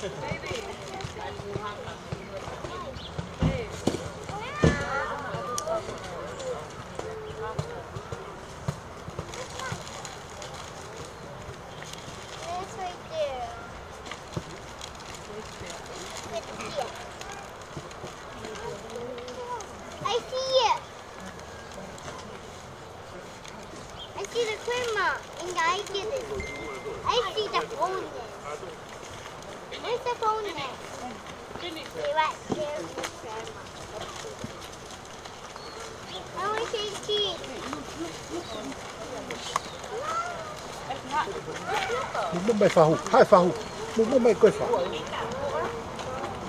It's right there. I see it. I see the grandma, and I get it. I see the phone there. Where's the phone there? Right there's the grandma. I want to say cheese. 你冇咪發好，太發好，冇咪鬼發。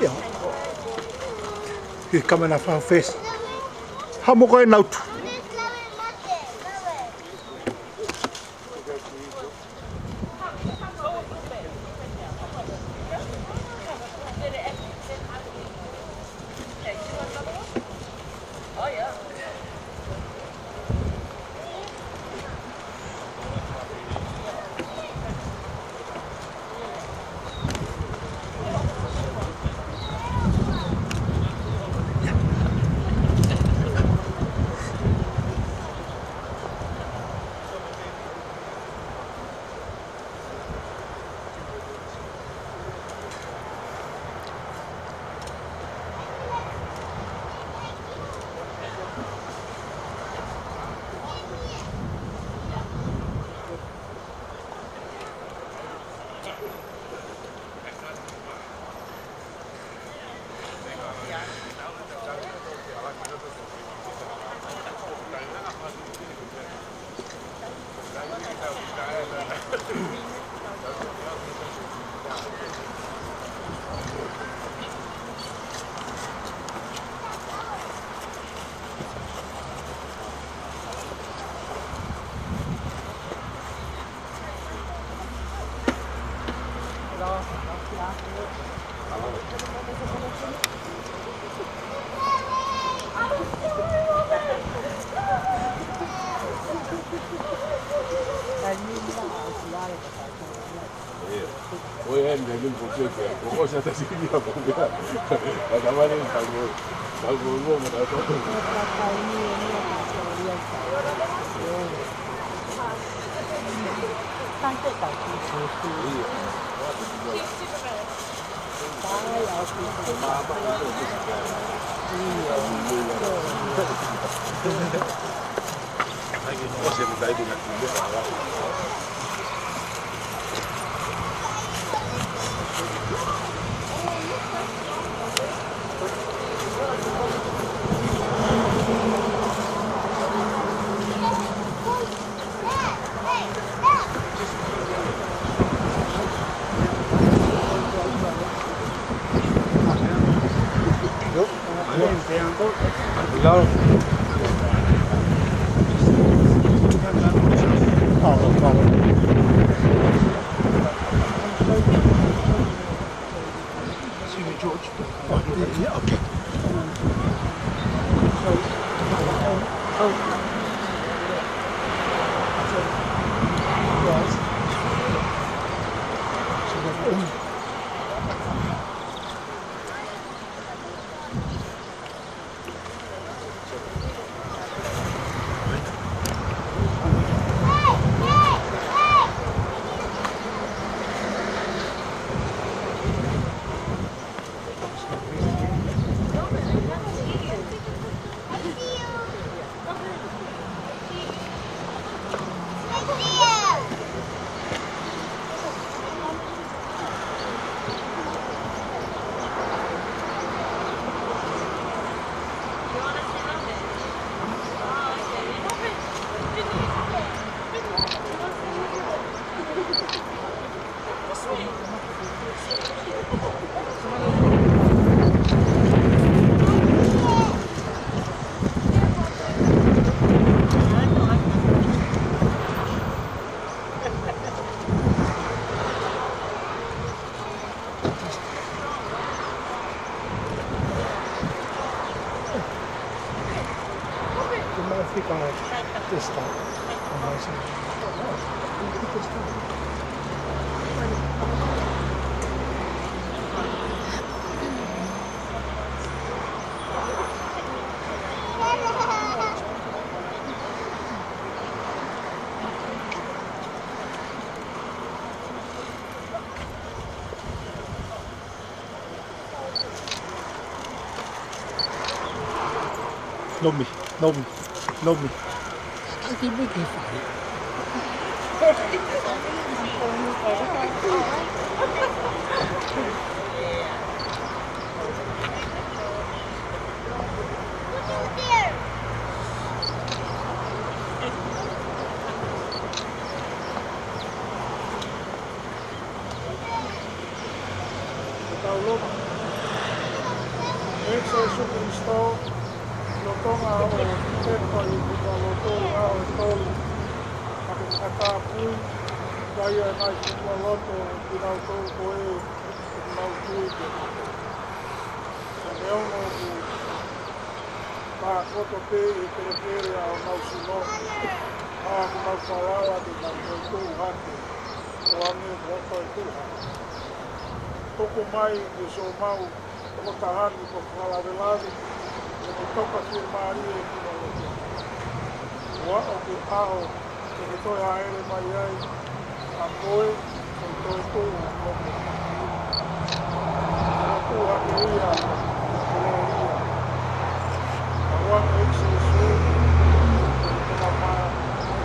呀，佢今日那發 face，他冇鬼鬧。Let's love it, love it. Oye, ndio mpokeeke. Kwa sababu tashikia kwa. Kama ni tangu tangu mtatoka. Claro. See you, George. Yeah, okay. Fica testar. Nomi, Nomi, Nomi. Aiไม่เคยฝัน What's in there? Tao lúc Hết xe xúc Cristo Lô tô ngā o Hết coi Buka lô tô ngā o Tolu Ake kata pui Gai a nai kumua loto Pinau tō koe Pinau tui ke Sa leo no ku Pā koto te e tere kere a o nau sino Pā ku nau wharawa te nau koe tō hake O ane mwoko e tō hake Toko mai ke so mau o tahani ko whalavelari e me toka ki maari e kina lote. Wa o ke aho e me toi haere mai ai a koe o toi tō o koe. O tō hake ia e le ia. A wanga e se su e ma maa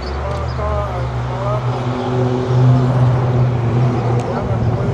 e maa tā e malama e anga koe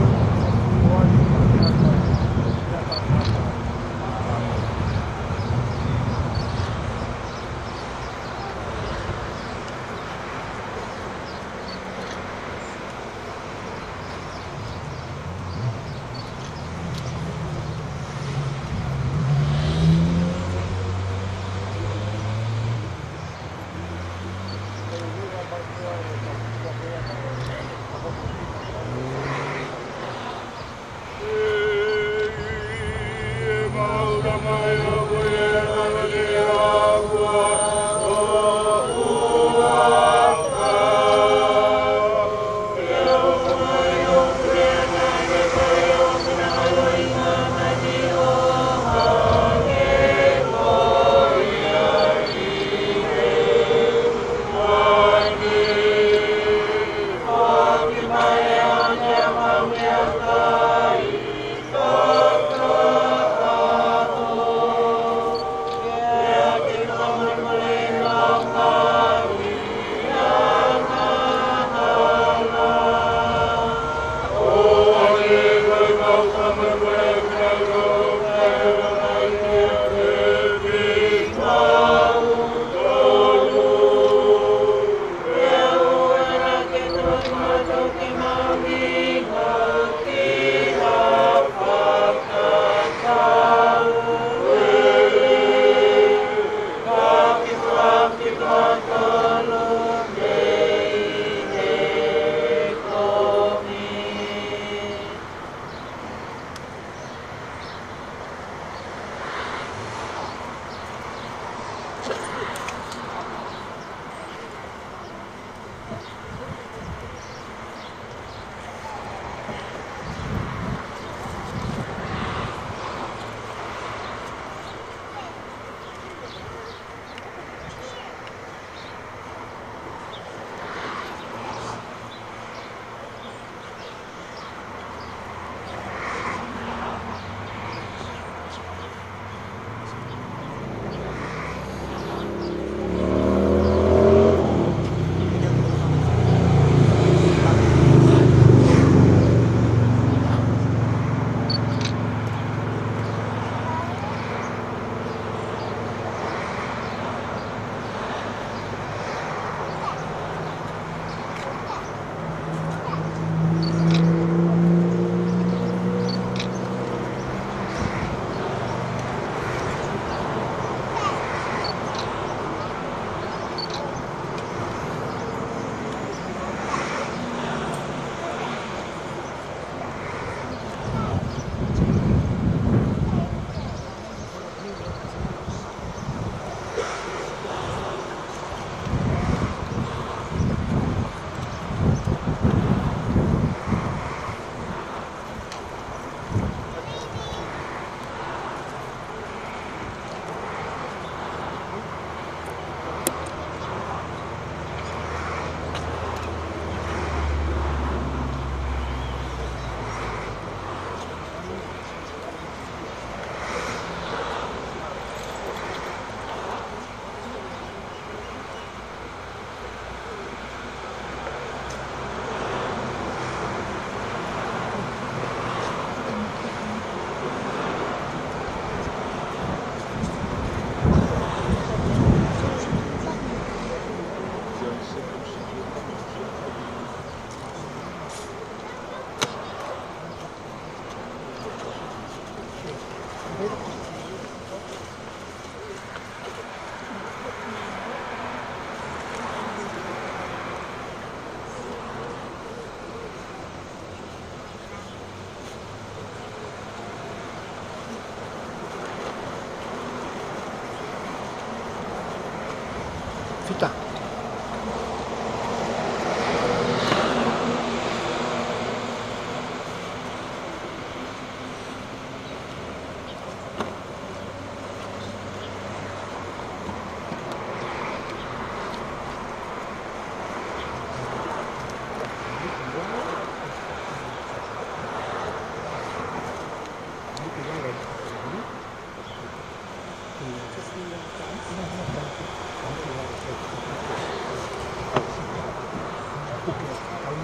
Fita.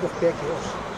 Nog per keer.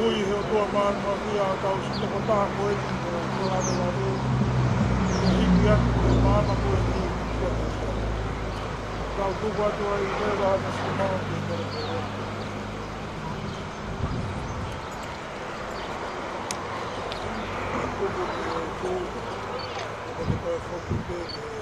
hui he o tua mānua ki a tau si toko taha koe ki o ane la rei. Hiki atu te māna koe ki kua te kua. Tau tuku atu ai i rewa hana si mana ki kore kore. Tuku ki e tū, ko te koe whoki te ki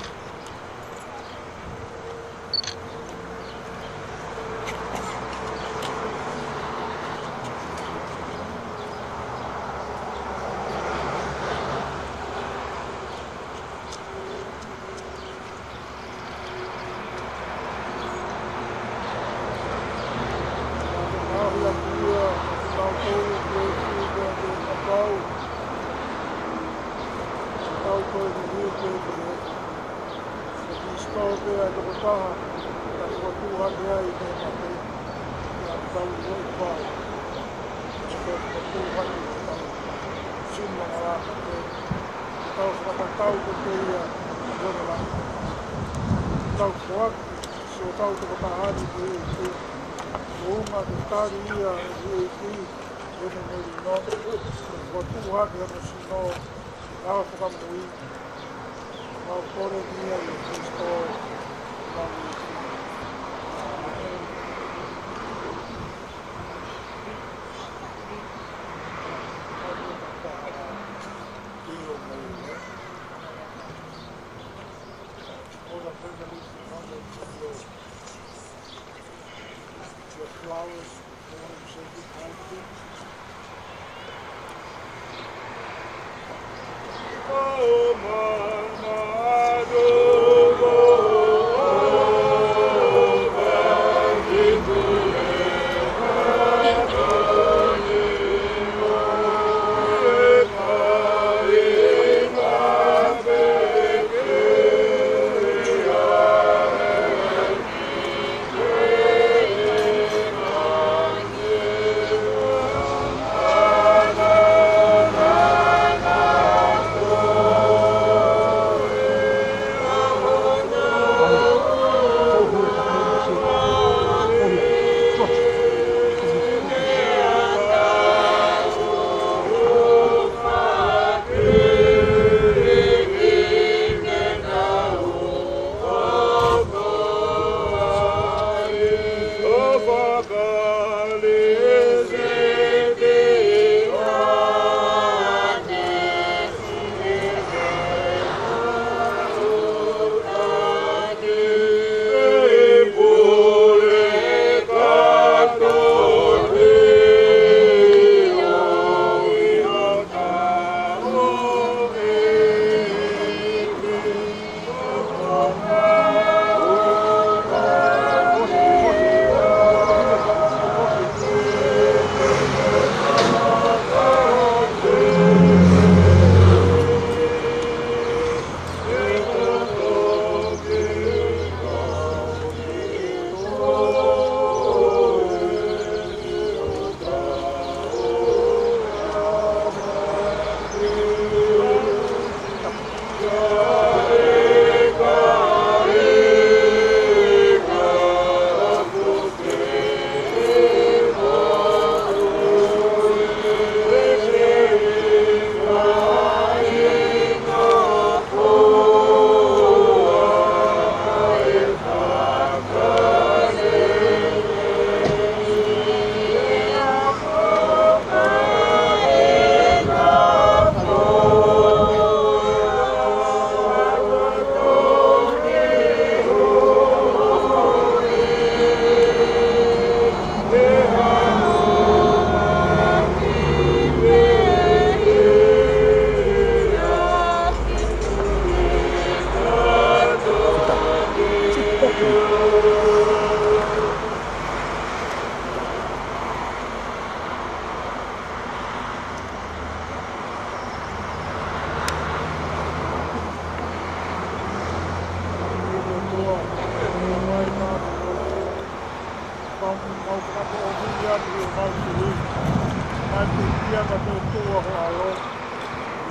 ia ka te tua ho alo,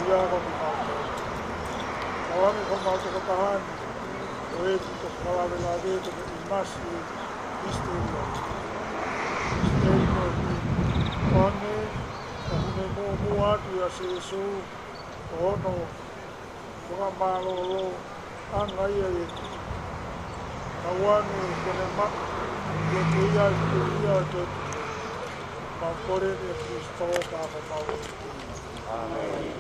ia ka te mātou. Kawangi ko mātou ka tahani, o e ki to kalawe la re te me imasi isteria. Isteria ni pane, ka hune mō atu ia se esu, o ono, mga mālolo, anga ia e. Kawangi kone mak, ia te ia te ia te Kore ni Kristo ka mau. Amen.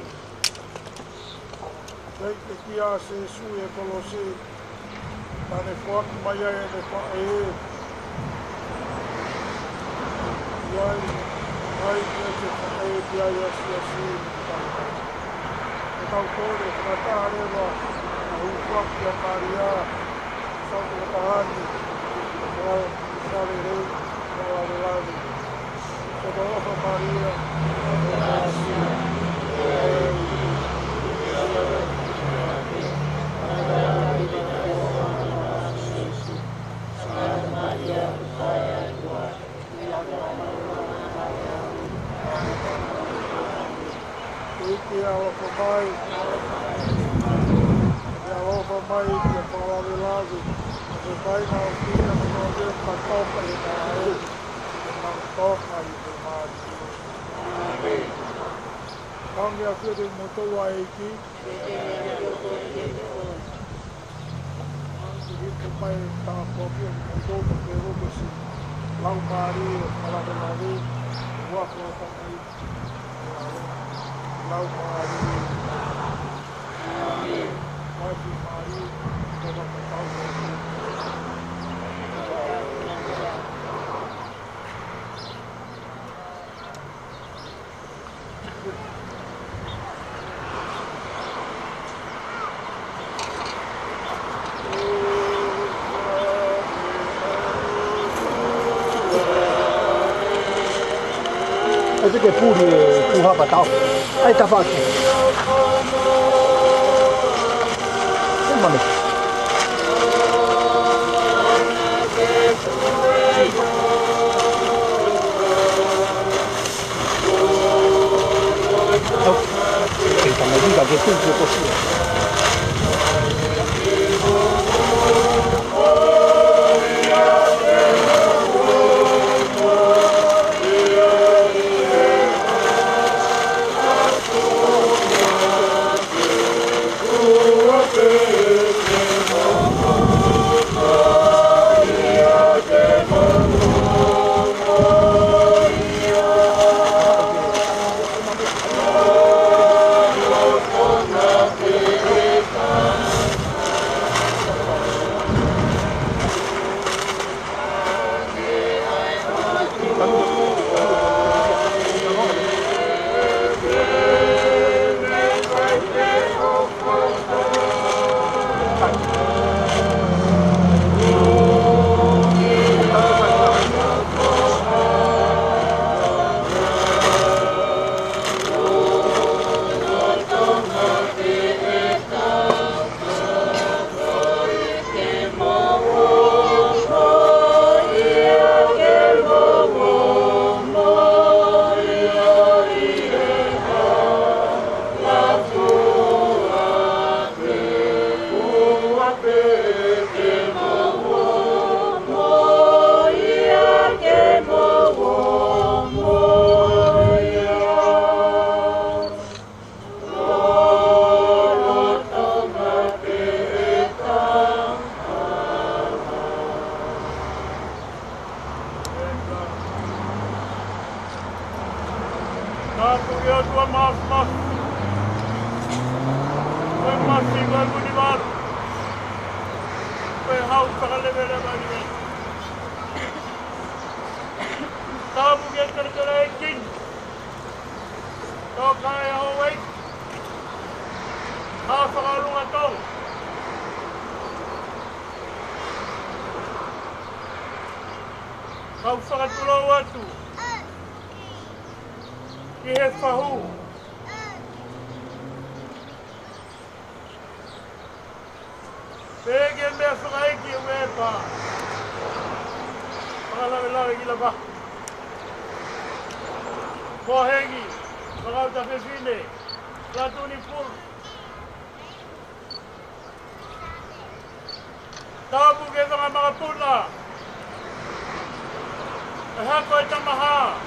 Kei te kia se su e kolose, tane whaki mai ai ne wha e. Iai, ai te wha e pia i asi asi ni tāna. E tau kore, ka tārewa, a hu whaki a Maria, sau te tahani, ka sare rei, ka lawe lawe. Todofa Maria, Kangi a kere moto wa eiki. Kangi hito mai tā kopi o moto mo te rokosi. Lau maari o kalawe lawe. Wako a takai. Lau maari. Maipi maari. Koga ka tau kopi.这个布的不好把刀，哎，大放。这么的。好，给咱们这个给动作过去。Kau whakatulau atu. Ki he whahu. Pege mea whakaiki o mea pā. Whakalawe lawe ki la pā. Mohengi. Mga utapesine, lato ni Pul. Tabu ke mga pula. Hako ita maha.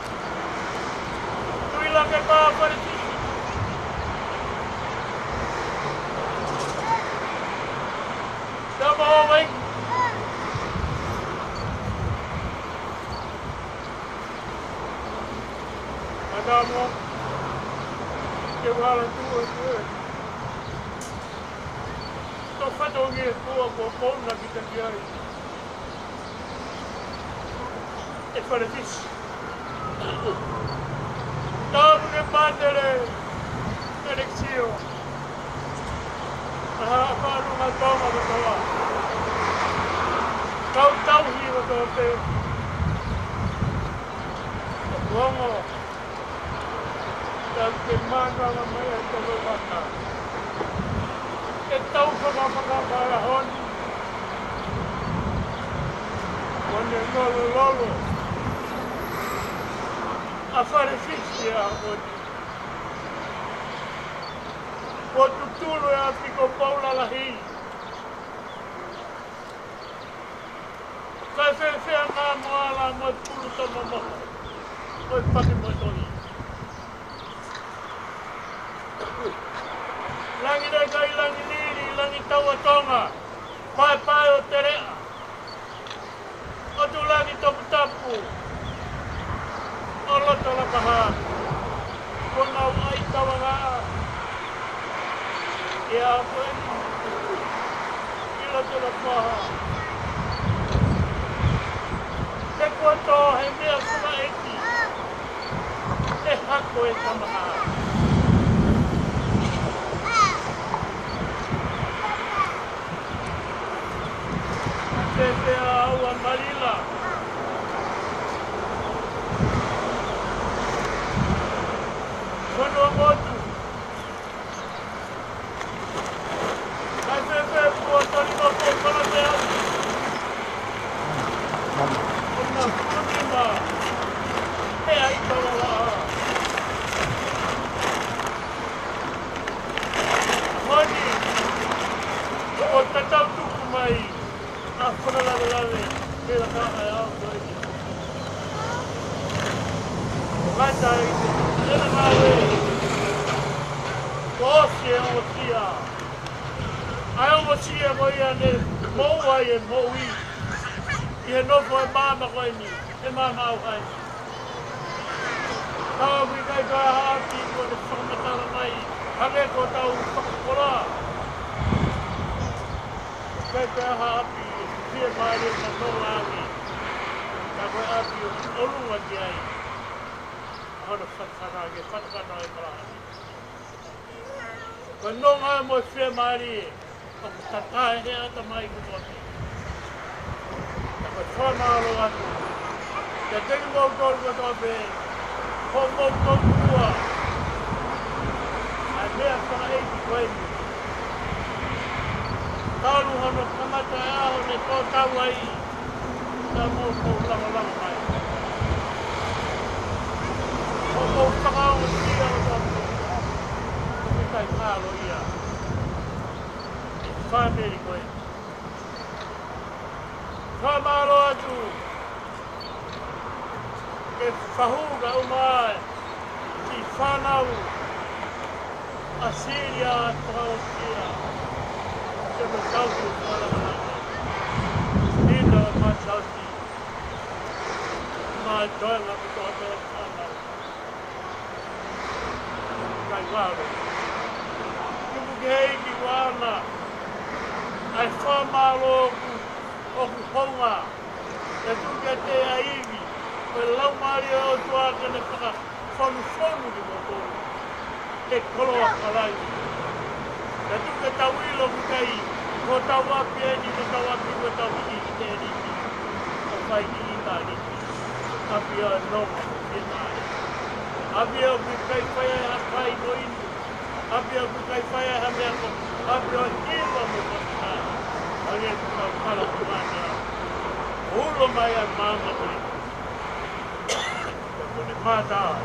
Tuila ke pa pariti. Tabu baik. Adamo. Que wala tu. To fatongi ko na kita dia. E partis. Tabu ke padre. Elección. Paano nga ito magagawa? Taw-taw hiwa ito ito. Buwango. Nagpimana mamaya ito lumata. Itaw pa mga parahon. Wanda lolo. Afarifisya ako. O tutulo ya Pico Paula lahi. Kasi siya nga mga mo tulo sa mama. O pati mo ito. Langi na kay langi nili, langi tawa tonga. Pai o terea. O tu langi tapu-tapu. O loto la paha. Kung ay tawa nga. Ya pun kilo paha. Sekuato hindi ako maiki. Hako ito maha. Tete awa Marila. Kono motu. Ia no foi mama ko ni, e mama au ai. Tau mi kai ka hapi ko de whakamata mai, hake ko tau whakakora. Kai ka hapi, pia maare na tonga ami. Ka koe api o olunga ki ai. Hana whakakana ke whakakana e parani. Ko nonga mo pia maare, o kutakai he ata mai ko toki. Whamaro atu. Te tengi mau tolu tope. Ho mau tolu kua. A mea whaka eiki koeni. Tauru hono kamata e aho ne tō tau ai. Ta mau tau lama mai. Ho mau whakaongo tia o tope. Ko me kai kālo ia. Whameri koeni. Whamaro atu. Ke whahuga umai. Ki whanau. Asiria atau kia. Ke me tautu whanau. Nina ma tauti. Ma doenga puto ate whanau. Kai waro. Kumu ke hei ki wana. Ai whamaro ku. O kuhonga, e tuke te aiwi, koe lau maari o tua kene whaka whanu ki moto, ke koloa karai. E tuke tau ilo kukai, ko tau api eni, ko tau api, ko tau hiki ki te riki, ko whai ki ita riki, api o nonga ki mai. Api o kukai whaia ha kai no inu, api o kukai whaia ha mea ko, api o hiwa mo kotai. Age tau kala kumane au. Ulo mai a mama kuri. Kuni mata.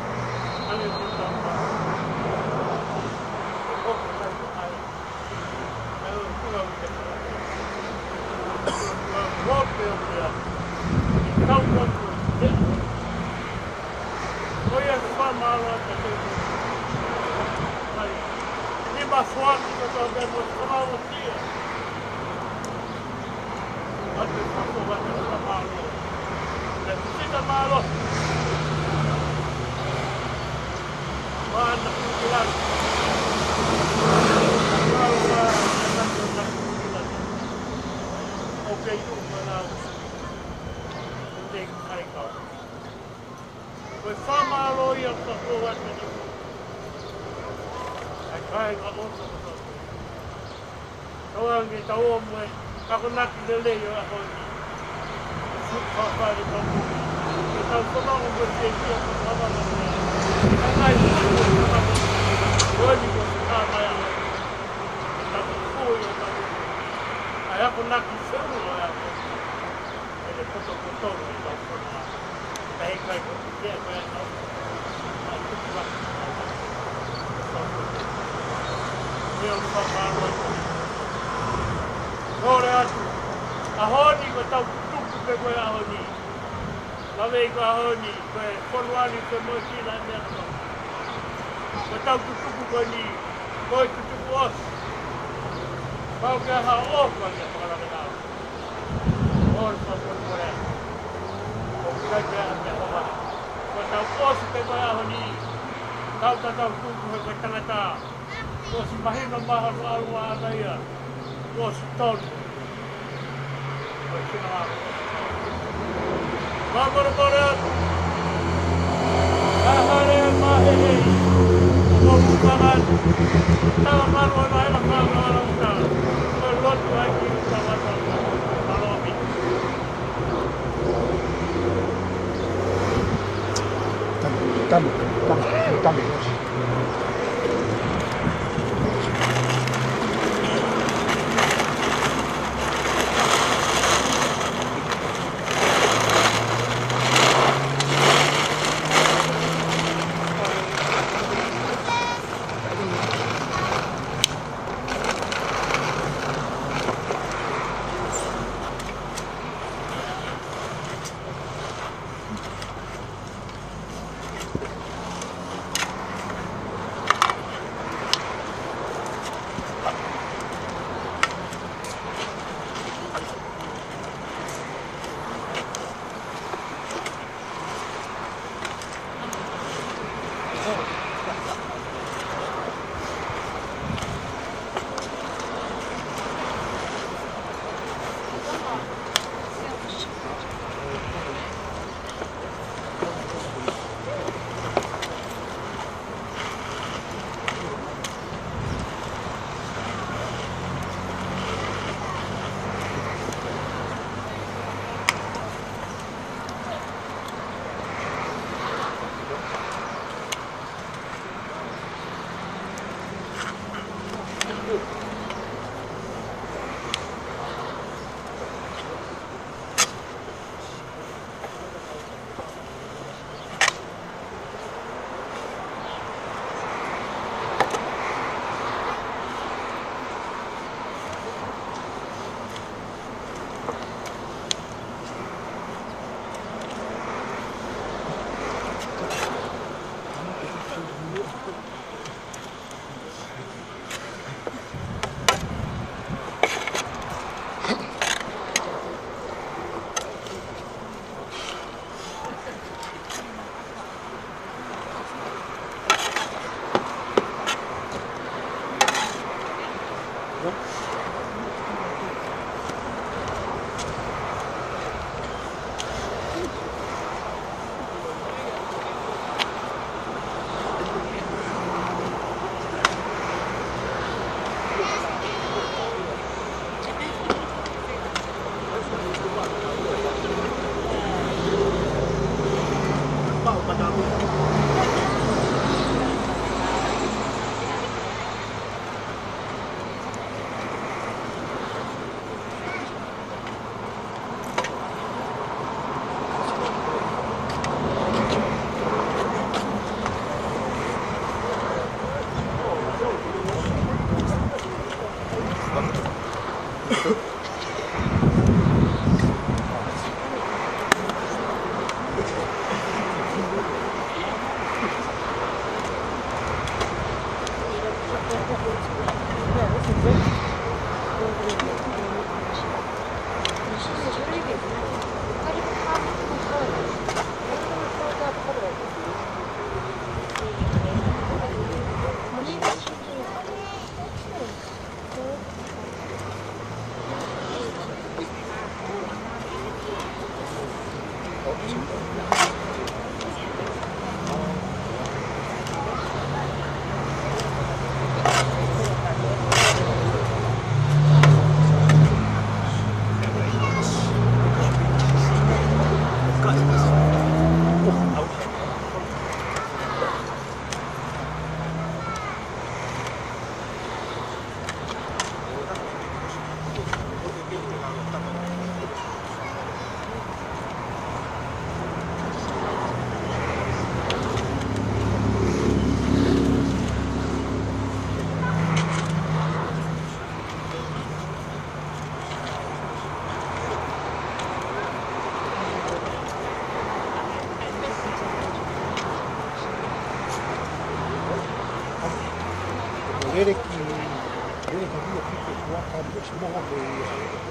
more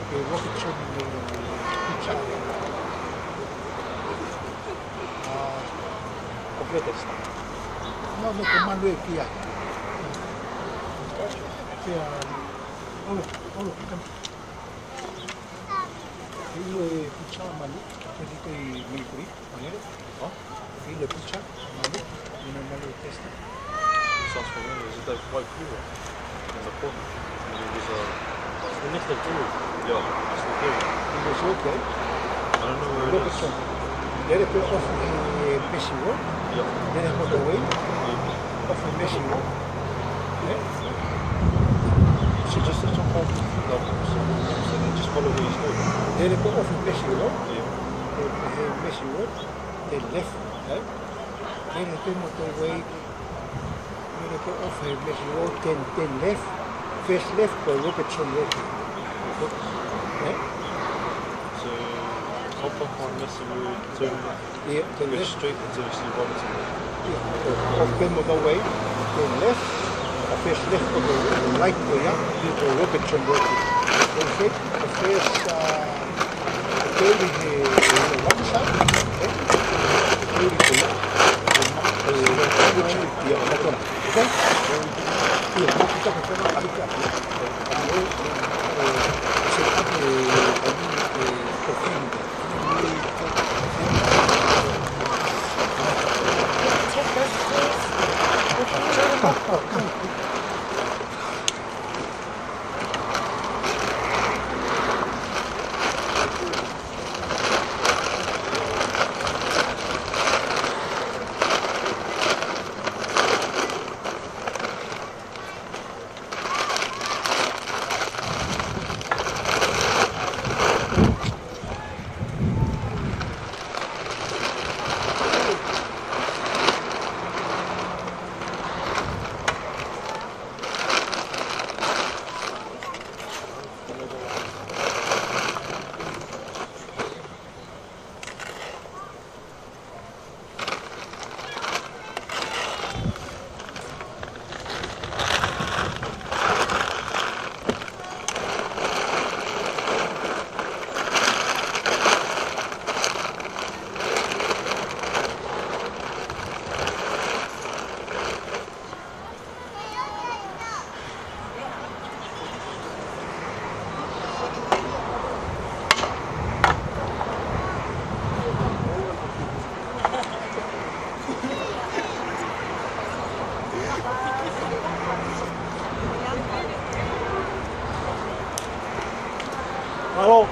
the Robertson pizza. Complete sta. No, no, comando è chi ha. Il pizza malu, quelli che i militari, il pizza malu, non malu testa. Sauce for me was just like white pure in the corner. And it was the next day too. Yeah, that's the thing. It was okay. I don't know where it is. Robertson. There is off in Messi Road. Yeah. Then I got away off in Messi Road. So just to jump off so just follow where he's going. Then I got off in Messi Road. Yeah. Messi Road. They left. Then I came out away. Then I got off in Messi Road. Then left. First left by Robertson Road. So hop up on Messi Road, turn Yeah, then go left. straight until you see Robinson. Off came out away. Then left. First left on the right way up. To Robertson Road. Okay. The first tail is the one side. Tail is the left. Yeah, that one. Okay? Yeah, not to talk about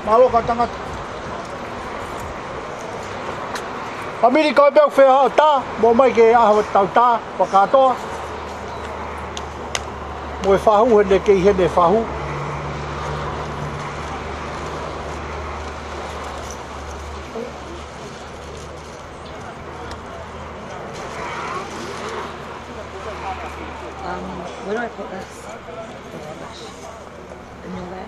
Malo ka tangat. Pamili ko ba fe ha ta, mo mai ke a tau ta, pakato. Mo fa hu ne ke he fa hu. Where do I put this? The rubbish. In there?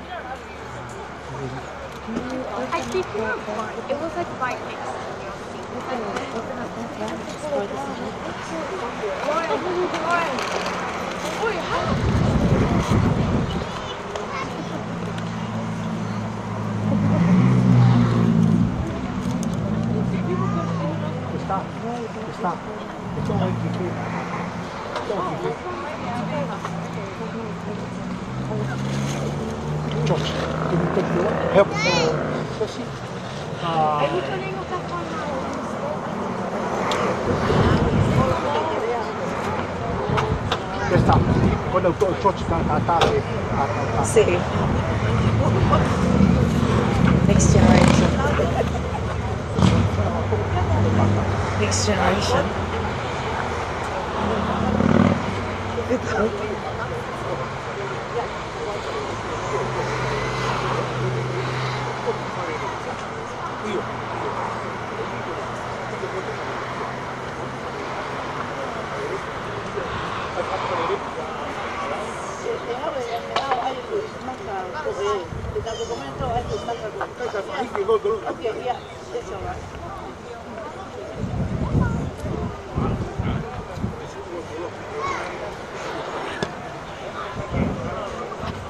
I think you were fine. It was like right next to me. Open up this one. Just throw this in here. Está. It's all George, can you take your help Ceci? Ya está. Quando o George está See. Next generation. Next generation.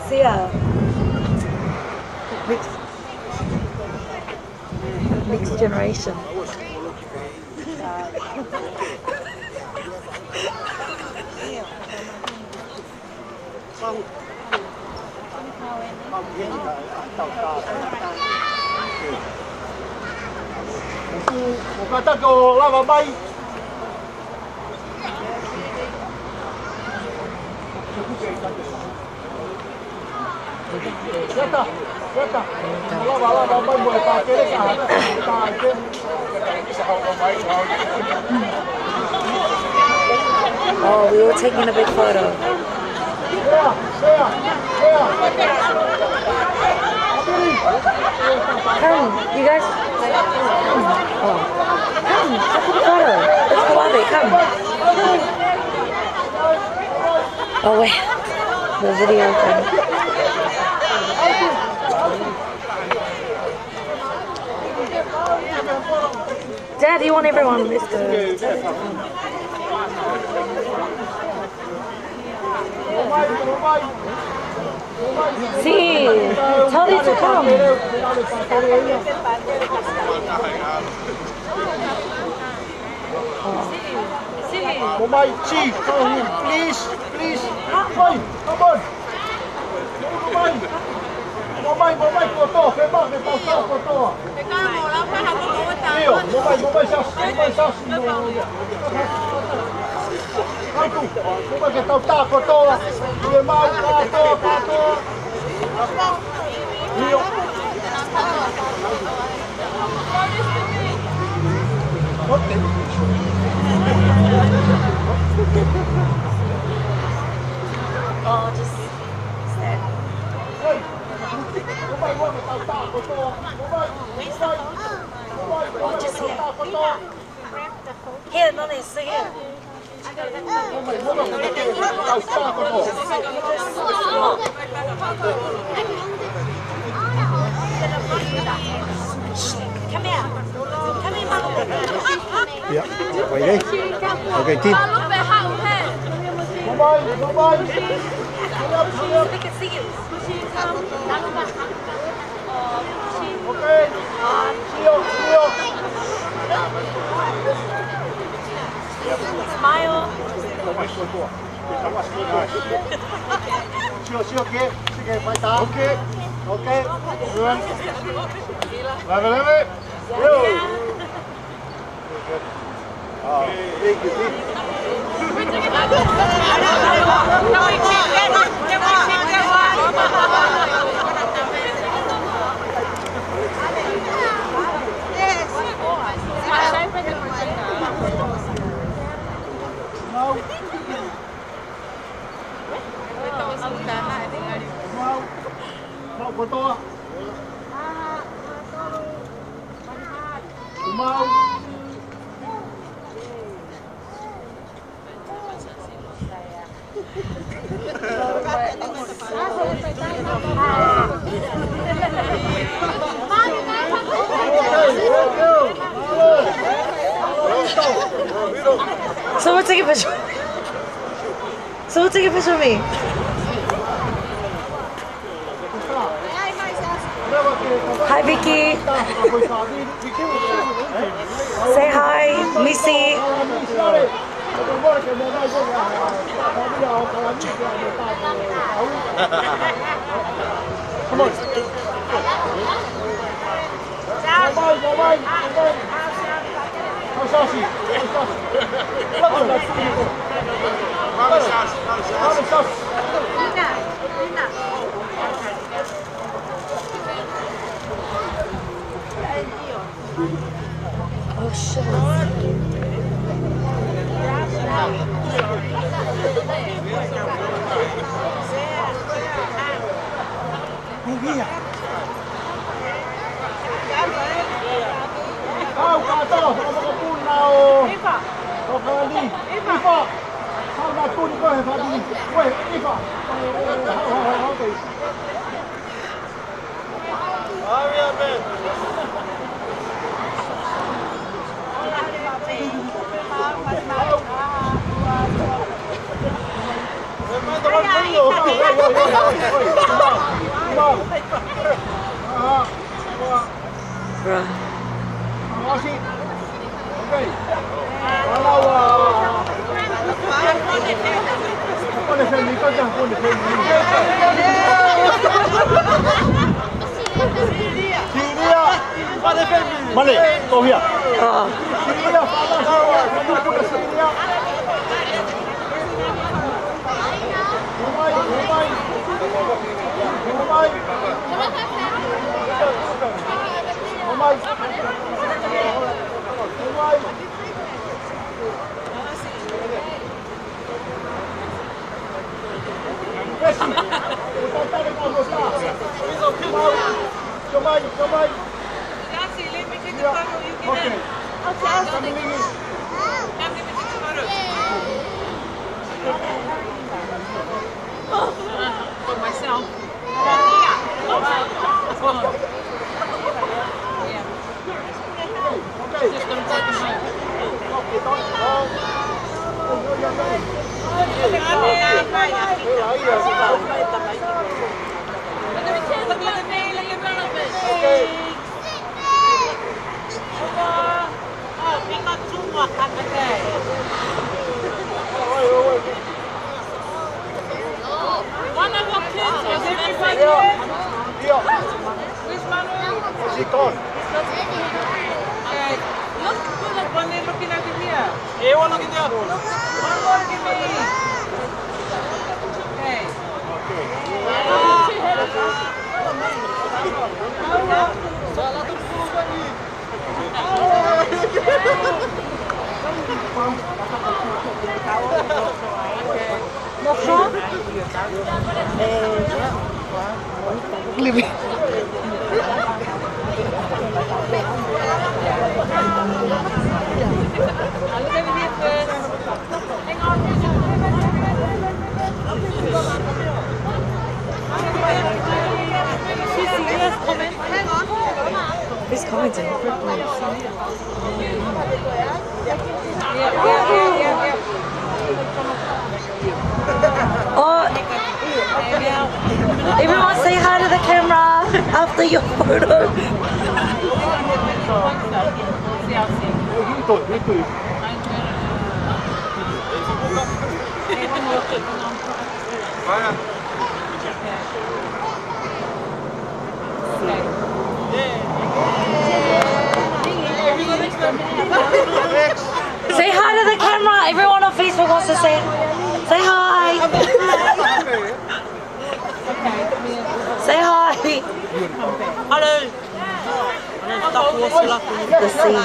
See ya. Mixed generation. Một cái tắc đồ lao vào bay. Siapa? Siapa? Lao bay boleh pakai deh kan? Pakai. Oh, we were taking a big photo. Come, you guys. Oh. Come, let's take a photo. Let's go out there, come. Oh wait, the video thing. Dad, you want everyone with the... See, tell them to come. Mobile chief, come in, please, please. Mobile, come on. Mobile, foto, fais pas, foto. Mobile, Mobile que tao ta foto. Dia mau foto. Rio. Oh, just stand. Oh, just here. Here, no, it's here. Come here. Come here, Mom. Yeah, wait đây. Okay, team. Mobile. We can see you. Okay. Smile. Chưa kia, phải ta. Okay. Good. Leve. Yo. Thank you. Mau foto. Mau. Someone take a picture. Someone take a picture of me. Hi, Vicky. Say hi, Missy. Come on. Mobile. Oh shit. Kau kata, apa pun now. Kau kali. Ifa. Kau nak tun kau yang tadi. Weh, Ifa. How they? Hurry up, man. camera. Aussie. Okay. Kalau apa ni family kau dah pun family. Syria. Malay. Oh here. Syria. Syria. One of your kids was missing. Which one? Is he gone? Okay. Look when they're looking at it here. Hey, one look at you. One more give me. Okay. Look over here first. Hang on. She's serious comment. Hang on. Who's commenting? Yeah. Oh, everyone say hi to the camera after your photo. Say hi to the camera. Everyone on Facebook wants to say hi. Say hi. Hello. The scene.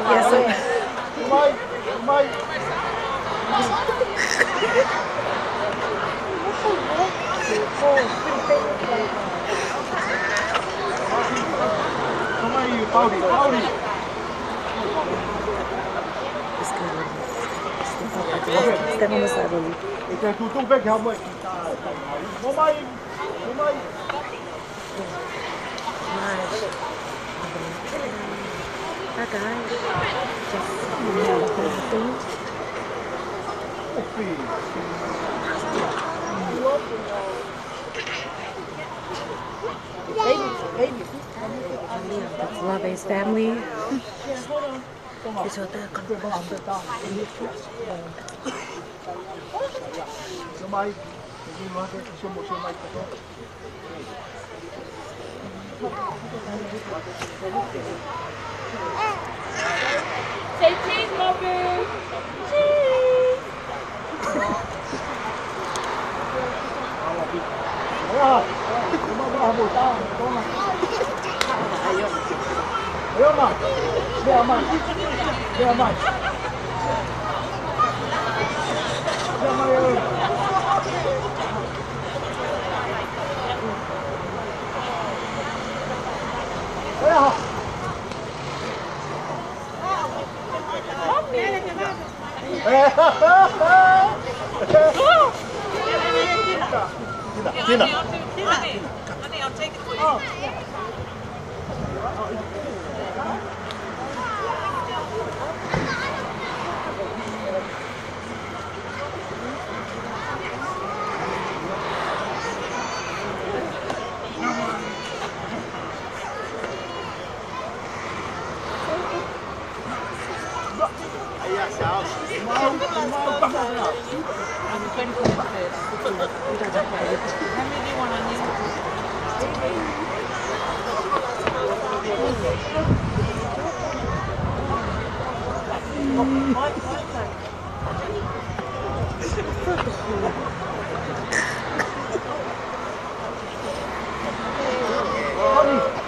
Yes. Step on the side, Lily. Tutup beg helmet. Mamai. Hi guys. That's Lave's family. Say cheese, Bobby. Cheese. Tina. Honey, I'll take it for you. Family one onion.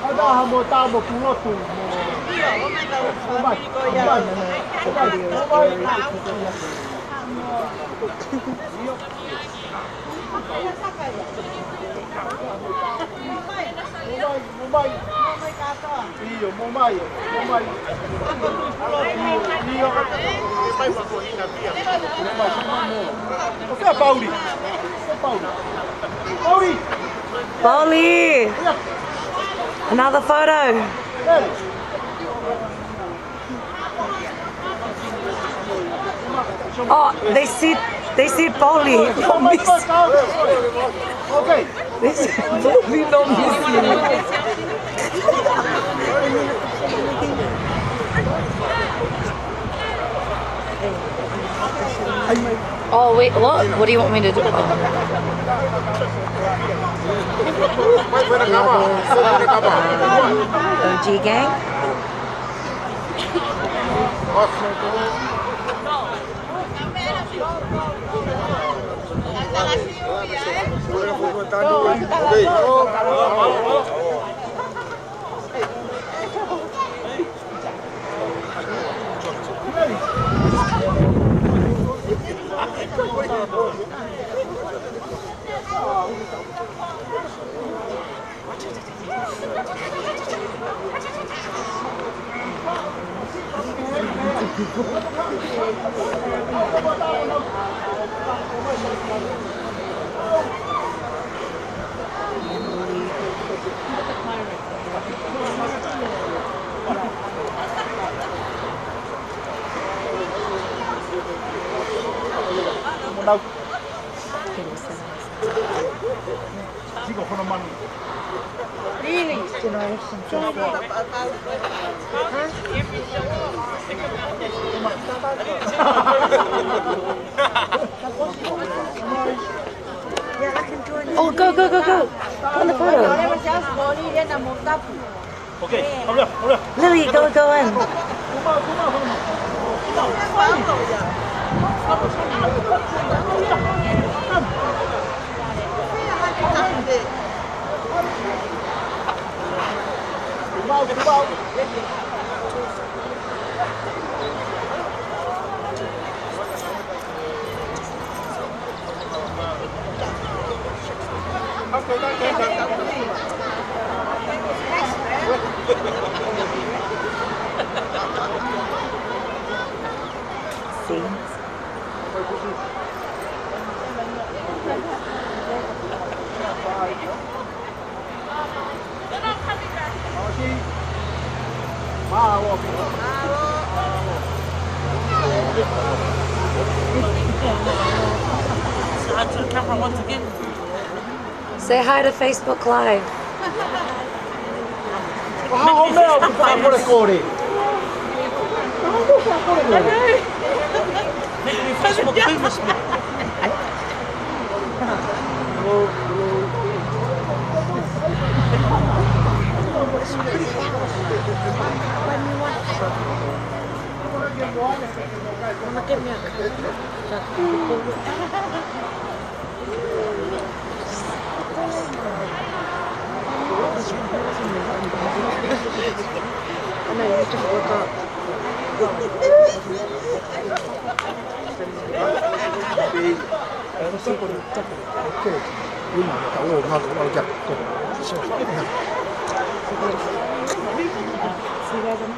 Adahan mo tabo kung oto mo. Mumay. Iyo, mumay. Iyo. Okay, Pauli. Boli! Another photo. Oh, they said Boli. No miss. Okay. They said Boli, no miss. Oh wait, what? What do you want me to do? OG gang. Oh, go. Go in the photo. Okay, hurry up. Lily, go in. Side to the camera once again. Say hi to Facebook Live. Make me Facebook famous. I know, you just woke up. See you guys in